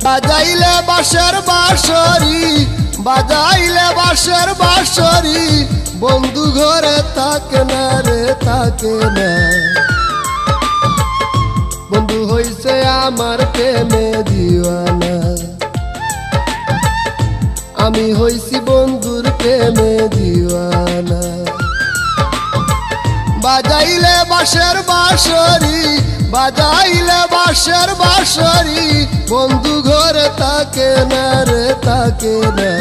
বাজাইলে বাঁশের বাঁশরি, বাজাইলে বাঁশের বাঁশরি, বন্ধু ঘরে থাকে না রে থাকে না। বন্ধু হইছে আমার প্রেমে দিওয়ানা, আমি হইছি বন্ধুর প্রেমে দিওয়ানা। বাজাইলে বাঁশের বাঁশরি, বাজাইলে বাঁশের বাঁশরি, বন্ধু ঘরে থাকে না রে থাকে না।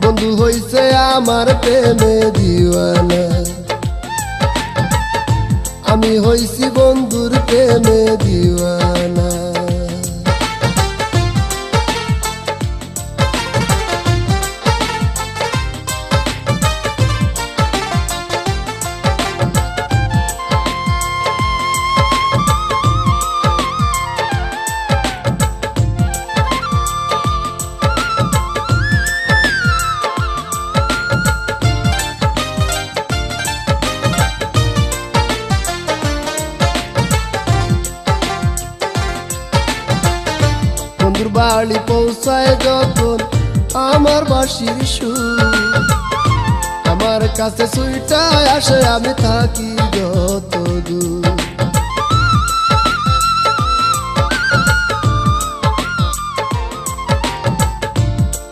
বন্ধু হইছে আমার প্রেমে দিওয়ানা, আমি হইছি বন্ধুর প্রেমে দিওয়ানা। বন্ধুর বাড়ি পৌঁছায় যখন আমার বাঁশির সুর, আমার কাছে সুইটায় আসে আমি থাকি যত দূর।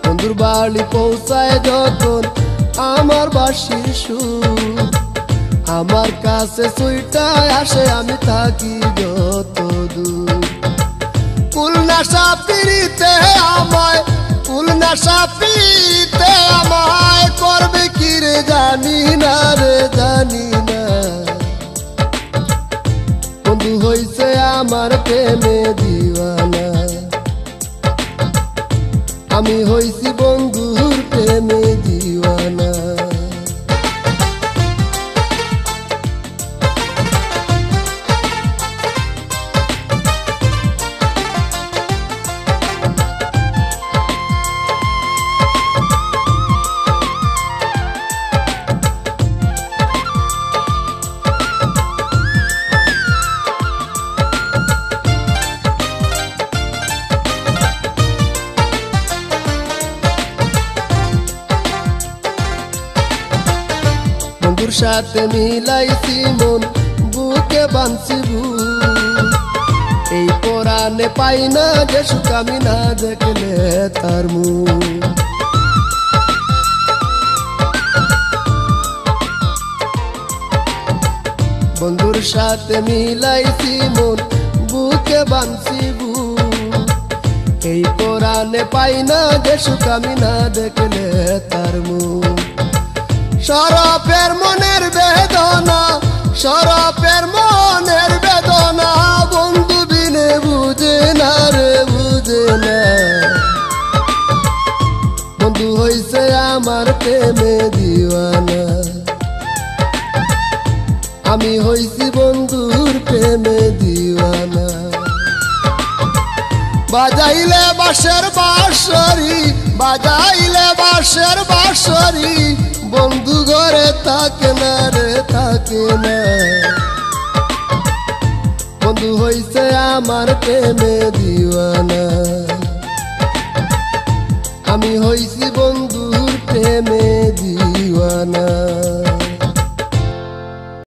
বন্ধুর বাড়ি পৌঁছায় যখন আমার বাঁশির সুর, আমার কাছে সুইটায় আসে আমি থাকি যত দূর। ফুল নেশা পিরিতে আমায়, ফুল নেশা পিরিতে আমায় করবে কি রে জানি না রে জানি না। বন্ধু হইছে আমার প্রেমে দিওয়ানা, আমি হইছি বন্ধুর প্রেমে দিওয়ানা। বন্ধুর সাথে মিলাইছি মন, বুকে বাঁধছি বুক, এই পরাণে পাই না যে সুখ আমি না দেখলে তার মুখ। বন্ধুর সাথে মিলাইছি মন, বুকে বাঁধছি বুক, এই পরাণে পাই না যে সুখ আমি না দেখলে তার মুখ। সরপের মনের বেদনা, সরপের মনের বেদনা, বন্ধু বিনে বুঝে না রে বুঝে না। বন্ধু হইছে আমার প্রেমে দিওয়ানা, আমি হইছি বন্ধুর প্রেমে দিওয়ানা। বাজাইলে বাঁশের বাঁশরি, বাজাইলে বাঁশের বাঁশরি, বন্ধু ঘরে থাকে না রে থাকে না। বন্ধু হইছে আমার প্রেমে দিওয়ানা, আমি হইছি বন্ধুর প্রেমে দিওয়ানা।